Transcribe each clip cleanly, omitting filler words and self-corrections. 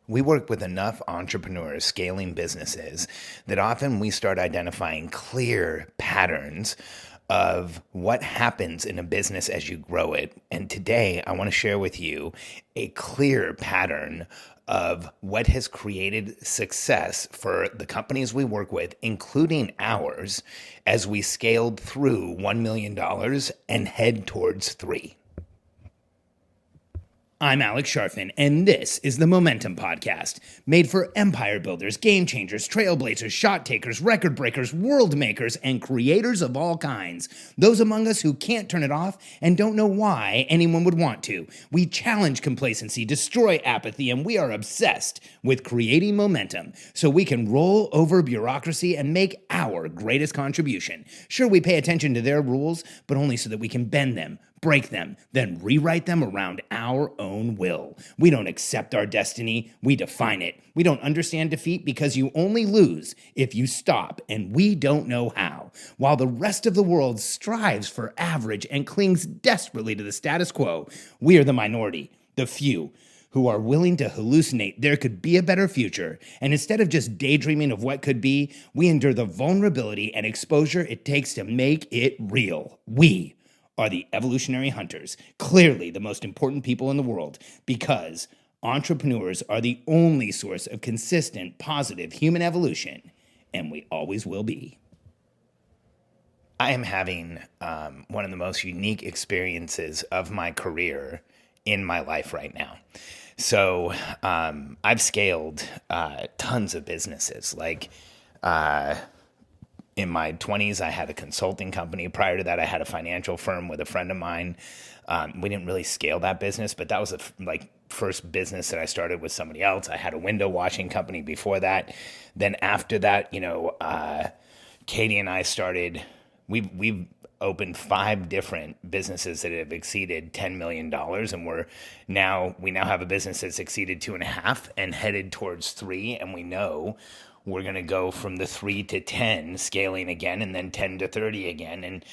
We work with enough entrepreneurs scaling businesses that often we start identifying clear patterns of what happens in a business as you grow it. And today I want to share with you a clear pattern of what has created success for the companies we work with, including ours, as we scaled through $1 million and head towards three. I'm Alex Sharfin, and this is the Momentum Podcast, made for empire builders, game changers, trailblazers, shot takers, record breakers, world makers, and creators of all kinds. Those among us who can't turn it off and don't know why anyone would want to. We challenge complacency, destroy apathy, and we are obsessed with creating momentum so we can roll over bureaucracy and make our greatest contribution. Sure, we pay attention to their rules, but only so that we can bend them, break them, then rewrite them around our own will. We don't accept our destiny, we define it. We don't understand defeat because you only lose if you stop, and we don't know how. While the rest of the world strives for average and clings desperately to the status quo, we are the minority, the few, who are willing to hallucinate there could be a better future. And instead of just daydreaming of what could be, we endure the vulnerability and exposure it takes to make it real. We are the evolutionary hunters, clearly the most important people in the world, because entrepreneurs are the only source of consistent, positive human evolution, and we always will be. I am having one of the most unique experiences of my career in my life right now. So I've scaled tons of businesses. In my 20s, I had a consulting company. Prior to that, I had a financial firm with a friend of mine. We didn't really scale that business, but that was the first business that I started with somebody else. I had a window washing company before that. Then after that, Katie and I started. We've opened 5 different businesses that have exceeded $10 million, and we now have a business that's exceeded 2.5 and headed towards 3, and we know we're going to go from the 3 to 10 scaling again, and then 10 to 30 again. And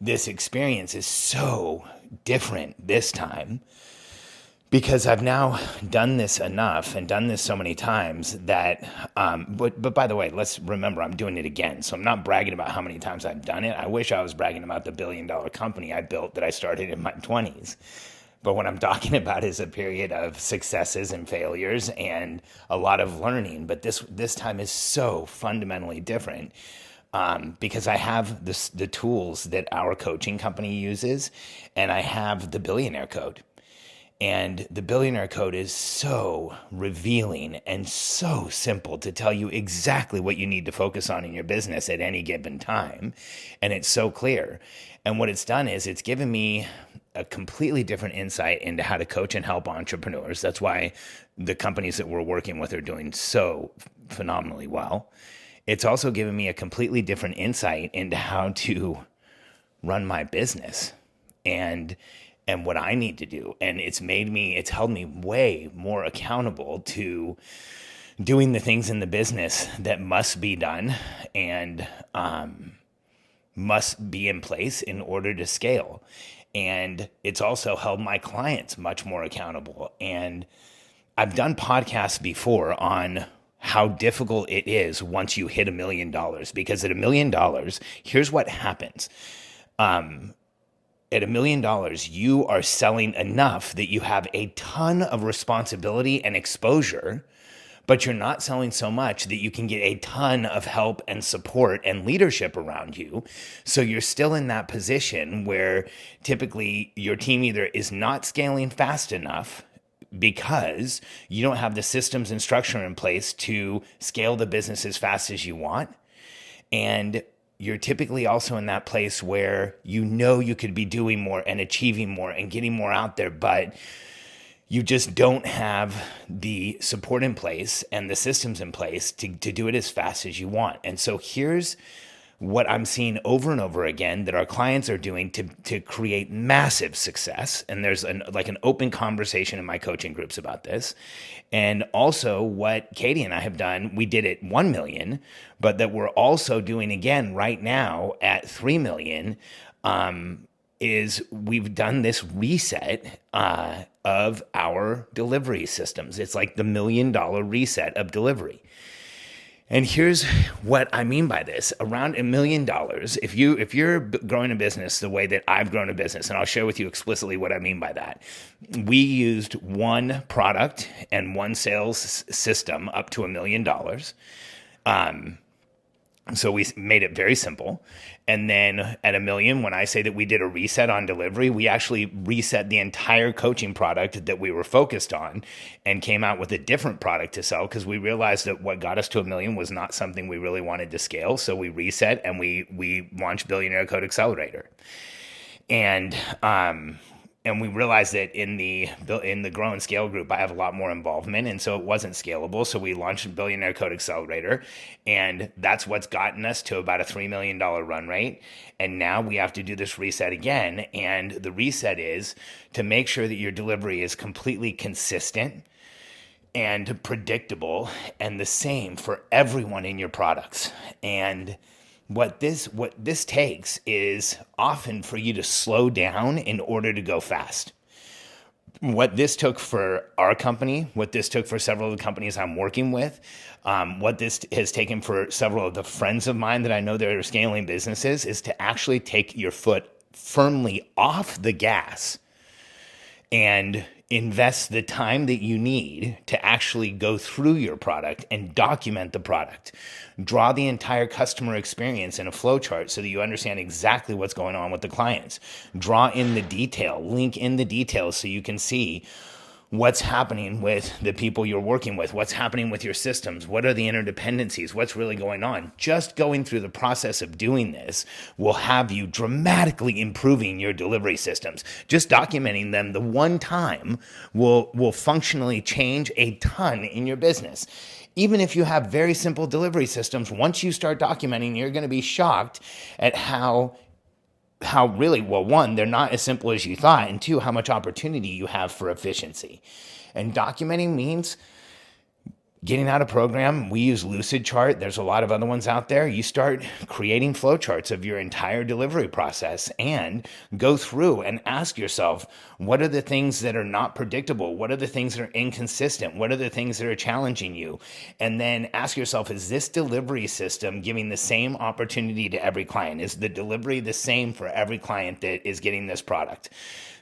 this experience is so different this time because I've now done this enough and done this so many times that, but by the way, let's remember I'm doing it again. So I'm not bragging about how many times I've done it. I wish I was bragging about the billion-dollar company I built that I started in my 20s. But what I'm talking about is a period of successes and failures and a lot of learning. But this time is so fundamentally different because I have the tools that our coaching company uses, and I have the Billionaire Code. And the Billionaire Code is so revealing and so simple to tell you exactly what you need to focus on in your business at any given time. And it's so clear. And what it's done is it's given me a completely different insight into how to coach and help entrepreneurs. That's why the companies that we're working with are doing so phenomenally well. It's also given me a completely different insight into how to run my business and what I need to do. And it's held me way more accountable to doing the things in the business that must be done and must be in place in order to scale. And it's also held my clients much more accountable. And I've done podcasts before on how difficult it is once you hit $1 million, because at $1 million, here's what happens. At $1 million, you are selling enough that you have a ton of responsibility and exposure, but you're not selling so much that you can get a ton of help and support and leadership around you. So you're still in that position where typically your team either is not scaling fast enough because you don't have the systems and structure in place to scale the business as fast as you want. And you're typically also in that place where you could be doing more and achieving more and getting more out there, but you just don't have the support in place and the systems in place to do it as fast as you want. And so here's what I'm seeing over and over again that our clients are doing to create massive success. And there's an open conversation in my coaching groups about this. And also what Katie and I have done, we did it 1 million, but that we're also doing again right now at 3 million, is we've done this reset of our delivery systems. It's like the $1 million reset of delivery. And here's what I mean by this. Around $1 million, if you're growing a business the way that I've grown a business, and I'll share with you explicitly what I mean by that. We used one product and one sales system up to $1 million. So we made it very simple. And then at $1 million, when I say that we did a reset on delivery, we actually reset the entire coaching product that we were focused on and came out with a different product to sell because we realized that what got us to $1 million was not something we really wanted to scale. So we reset and we launched Billionaire Code Accelerator. And we realized that in the Grow and Scale group, I have a lot more involvement, and so it wasn't scalable. So we launched Billionaire Code Accelerator, and that's what's gotten us to about a $3 million run rate. And now we have to do this reset again, and the reset is to make sure that your delivery is completely consistent and predictable and the same for everyone in your products. And what this takes is often for you to slow down in order to go fast. What this took for our company, what this took for several of the companies I'm working with, what this has taken for several of the friends of mine that I know that are scaling businesses is to actually take your foot firmly off the gas and invest the time that you need to actually go through your product and document the product. Draw the entire customer experience in a flowchart so that you understand exactly what's going on with the clients. Draw in the detail, link in the details so you can see what's happening with the people you're working with, what's happening with your systems, what are the interdependencies, what's really going on. Just going through the process of doing this will have you dramatically improving your delivery systems. Just documenting them the one time will functionally change a ton in your business. Even if you have very simple delivery systems, once you start documenting, you're going to be shocked at how really, well, one, they're not as simple as you thought, and two, how much opportunity you have for efficiency. And documenting means getting out a program. We use Lucidchart. There's a lot of other ones out there. You start creating flowcharts of your entire delivery process and go through and ask yourself, what are the things that are not predictable? What are the things that are inconsistent? What are the things that are challenging you? And then ask yourself, is this delivery system giving the same opportunity to every client? Is the delivery the same for every client that is getting this product?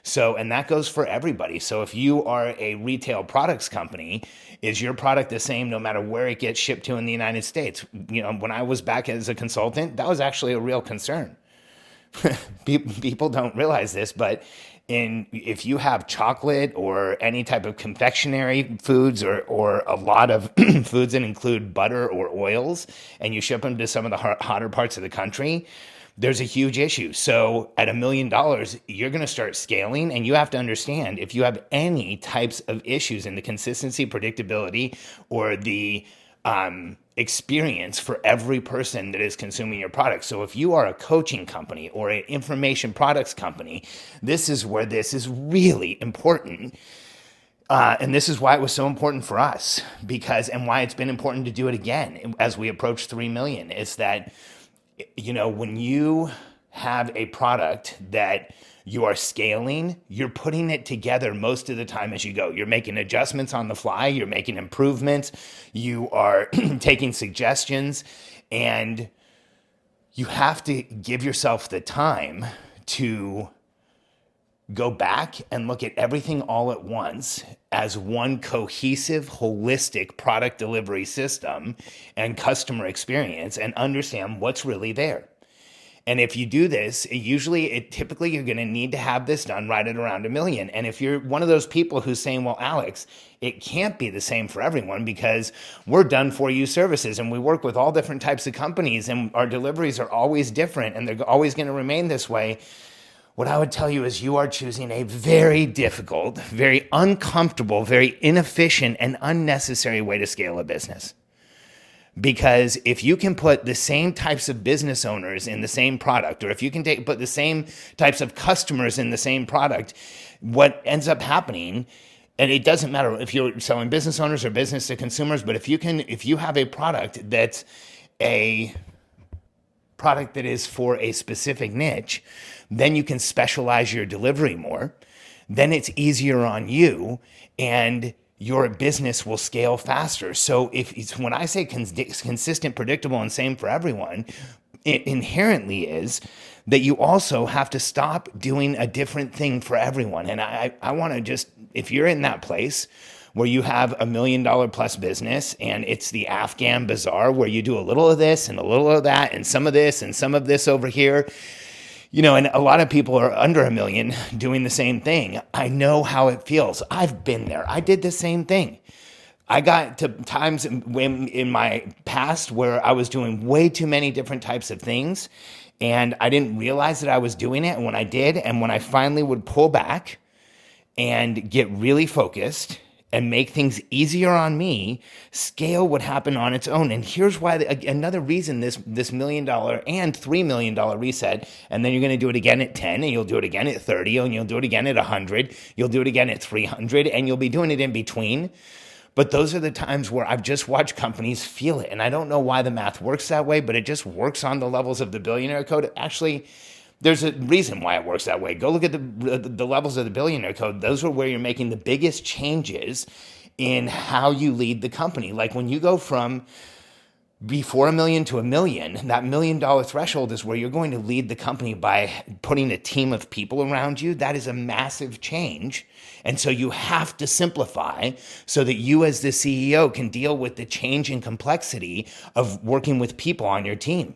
So, and that goes for everybody. So if you are a retail products company, is your product the same no matter where it gets shipped to in the United States? You know, when I was back as a consultant, that was actually a real concern. People don't realize this, but if you have chocolate or any type of confectionery foods or a lot of foods that include butter or oils, and you ship them to some of the hotter parts of the country, there's a huge issue. So at $1 million, you're going to start scaling, and you have to understand if you have any types of issues in the consistency, predictability, or the experience for every person that is consuming your product. So if you are a coaching company or an information products company, this is where this is really important. And this is why it was so important for us, and why it's been important to do it again as we approach 3 million, is that, you know, when you have a product that you are scaling, you're putting it together most of the time as you go. You're making adjustments on the fly, you're making improvements, you are taking suggestions, and you have to give yourself the time to go back and look at everything all at once as one cohesive, holistic product delivery system and customer experience, and understand what's really there. And if you do this, typically you're going to need to have this done right at around $1 million. And if you're one of those people who's saying, well, Alex, it can't be the same for everyone because we're done for you services and we work with all different types of companies and our deliveries are always different and they're always going to remain this way. What I would tell you is you are choosing a very difficult, very uncomfortable, very inefficient, and unnecessary way to scale a business. Because if you can put the same types of business owners in the same product, or if you can put the same types of customers in the same product, what ends up happening, and it doesn't matter if you're selling business owners or business to consumers, but if you have a product that's a product that is for a specific niche, then you can specialize your delivery more. then it's easier on you and your business will scale faster. So if it's, when I say consistent, predictable, and same for everyone, it inherently is that you also have to stop doing a different thing for everyone. And I want to just, if you're in that place where you have $1 million plus business and it's the Afghan bazaar where you do a little of this and a little of that and some of this and some of this over here, and a lot of people are under $1 million doing the same thing. I know how it feels. I've been there. I did the same thing. I got to times in my past where I was doing way too many different types of things, and I didn't realize that I was doing it. And when I did, and when I finally would pull back and get really focused and make things easier on me, scale would happen on its own. And here's why, another reason this $1 million and $3 million reset, and then you're going to do it again at 10, and you'll do it again at 30, and you'll do it again at 100, you'll do it again at 300, and you'll be doing it in between. But those are the times where I've just watched companies feel it. And I don't know why the math works that way, but it just works on the levels of the billionaire code. Actually, there's a reason why it works that way. Go look at the levels of the billionaire code. Those are where you're making the biggest changes in how you lead the company. Like when you go from before $1 million to $1 million, that $1 million threshold is where you're going to lead the company by putting a team of people around you. That is a massive change. And so you have to simplify so that you as the CEO can deal with the change in complexity of working with people on your team.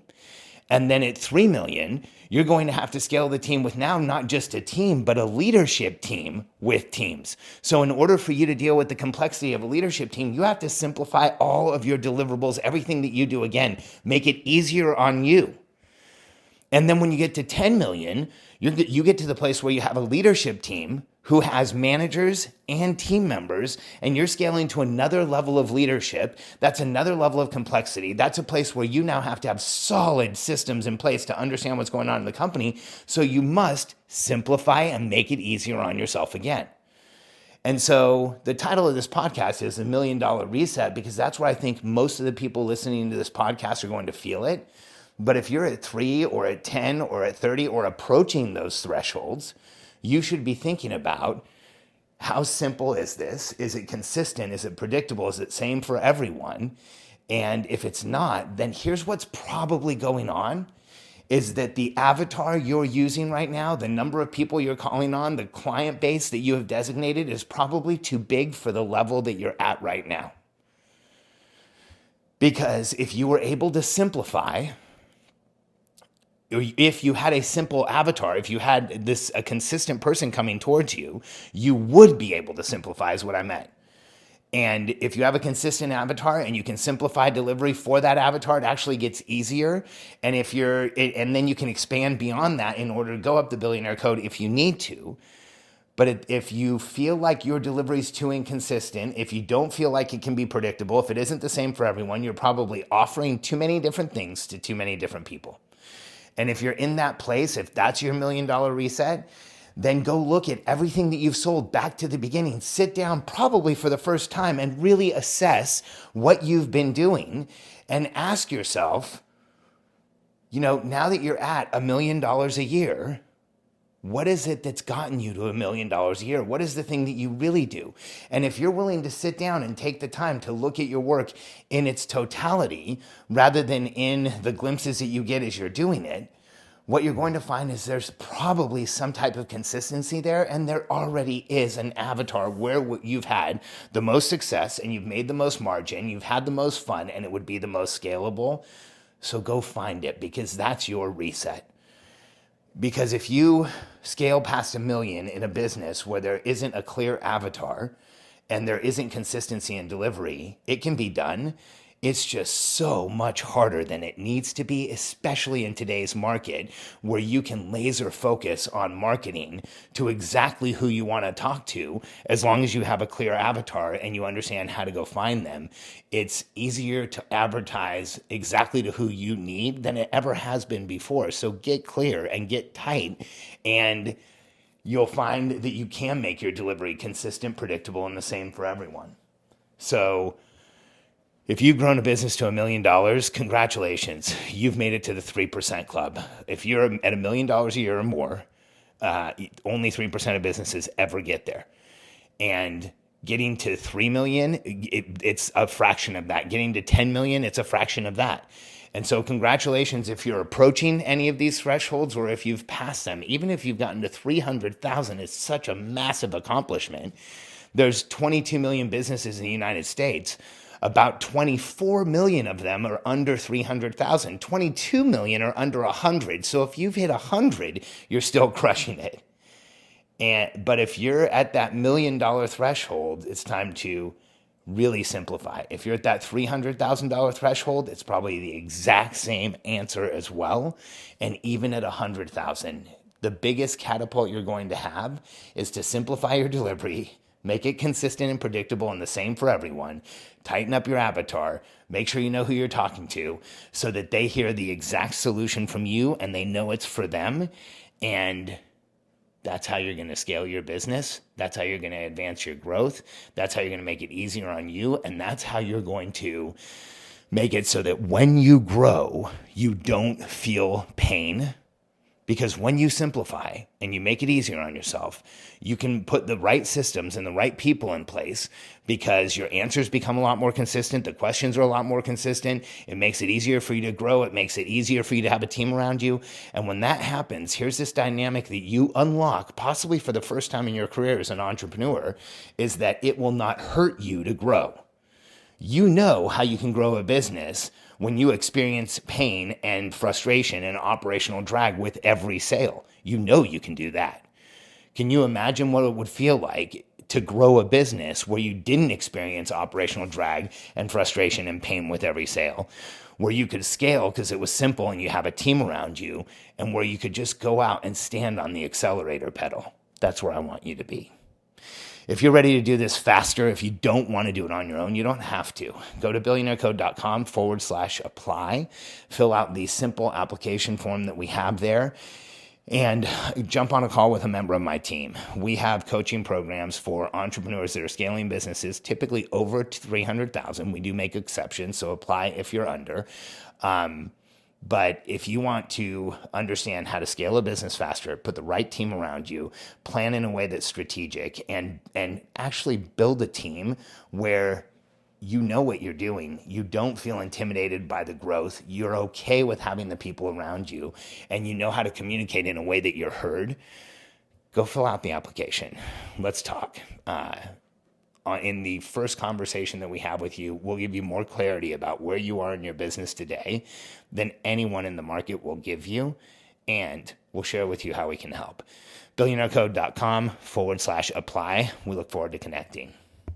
And then at 3 million, you're going to have to scale the team with now not just a team, but a leadership team with teams. So in order for you to deal with the complexity of a leadership team, you have to simplify all of your deliverables, everything that you do, again, make it easier on you. And then when you get to 10 million, you get to the place where you have a leadership team who has managers and team members, and you're scaling to another level of leadership. That's another level of complexity. That's a place where you now have to have solid systems in place to understand what's going on in the company. So you must simplify and make it easier on yourself again. And so the title of this podcast is $1 Million Reset, because that's where I think most of the people listening to this podcast are going to feel it. But if you're at 3 or at 10 or at 30 or approaching those thresholds, you should be thinking about, how simple is this? Is it consistent? Is it predictable? Is it same for everyone? And if it's not, then here's what's probably going on, is that the avatar you're using right now, the number of people you're calling on, the client base that you have designated is probably too big for the level that you're at right now. Because if you were able to simplify, if you had a simple avatar, if you had a consistent person coming towards you, you would be able to simplify, is what I meant. And if you have a consistent avatar and you can simplify delivery for that avatar, it actually gets easier. And and then you can expand beyond that in order to go up the billionaire code if you need to. But if you feel like your delivery is too inconsistent, if you don't feel like it can be predictable, if it isn't the same for everyone, you're probably offering too many different things to too many different people. And if you're in that place, if that's your $1 million reset, then go look at everything that you've sold back to the beginning. Sit down probably for the first time and really assess what you've been doing and ask yourself, now that you're at $1 million a year, what is it that's gotten you to $1 million a year? What is the thing that you really do? And if you're willing to sit down and take the time to look at your work in its totality, rather than in the glimpses that you get as you're doing it, what you're going to find is there's probably some type of consistency there, and there already is an avatar where you've had the most success and you've made the most margin, you've had the most fun, and it would be the most scalable. So go find it, because that's your reset. Because if you scale past $1 million in a business where there isn't a clear avatar and there isn't consistency in delivery, it can be done. It's just so much harder than it needs to be, especially in today's market where you can laser focus on marketing to exactly who you want to talk to. As long as you have a clear avatar and you understand how to go find them, it's easier to advertise exactly to who you need than it ever has been before. So get clear and get tight, and you'll find that you can make your delivery consistent, predictable, and the same for everyone. So if you've grown a business to $1 million, congratulations. You've made it to the 3% club. If you're at $1 million a year or more, Only 3% of businesses ever get there. And getting to 3 million, it's a fraction of that. Getting to 10 million, it's a fraction of that. And so congratulations if you're approaching any of these thresholds or if you've passed them. Even if you've gotten to 300,000, it's such a massive accomplishment. There's 22 million businesses in the United States. About 24 million of them are under 300,000. 22 million are under 100. So if you've hit 100, you're still crushing it. But if you're at that $1 million threshold, it's time to really simplify. If you're at that $300,000 threshold, it's probably the exact same answer as well. And even at 100,000, the biggest catapult you're going to have is to simplify your delivery, make it consistent and predictable and the same for everyone. Tighten up your avatar. Make sure you know who you're talking to so that they hear the exact solution from you and they know it's for them. And that's how you're going to scale your business. That's how you're going to advance your growth. That's how you're going to make it easier on you. And that's how you're going to make it so that when you grow, you don't feel pain. Because when you simplify and you make it easier on yourself, you can put the right systems and the right people in place because your answers become a lot more consistent. The questions are a lot more consistent. It makes it easier for you to grow. It makes it easier for you to have a team around you. And when that happens, here's this dynamic that you unlock, possibly for the first time in your career as an entrepreneur, is that it will not hurt you to grow. You know how you can grow a business when you experience pain and frustration and operational drag with every sale. You know you can do that. Can you imagine what it would feel like to grow a business where you didn't experience operational drag and frustration and pain with every sale, where you could scale because it was simple and you have a team around you, and where you could just go out and stand on the accelerator pedal? That's where I want you to be. If you're ready to do this faster, if you don't want to do it on your own, you don't have to. Go to billionairecode.com/apply, fill out the simple application form that we have there, and jump on a call with a member of my team. We have coaching programs for entrepreneurs that are scaling businesses, typically over 300,000. We do make exceptions, so apply if you're under. But if you want to understand how to scale a business faster, put the right team around you, plan in a way that's strategic, and actually build a team where you know what you're doing, you don't feel intimidated by the growth, you're okay with having the people around you, and you know how to communicate in a way that you're heard, go fill out the application. Let's talk. In the first conversation that we have with you, we'll give you more clarity about where you are in your business today than anyone in the market will give you, and we'll share with you how we can help. billionairecode.com/apply. We look forward to connecting.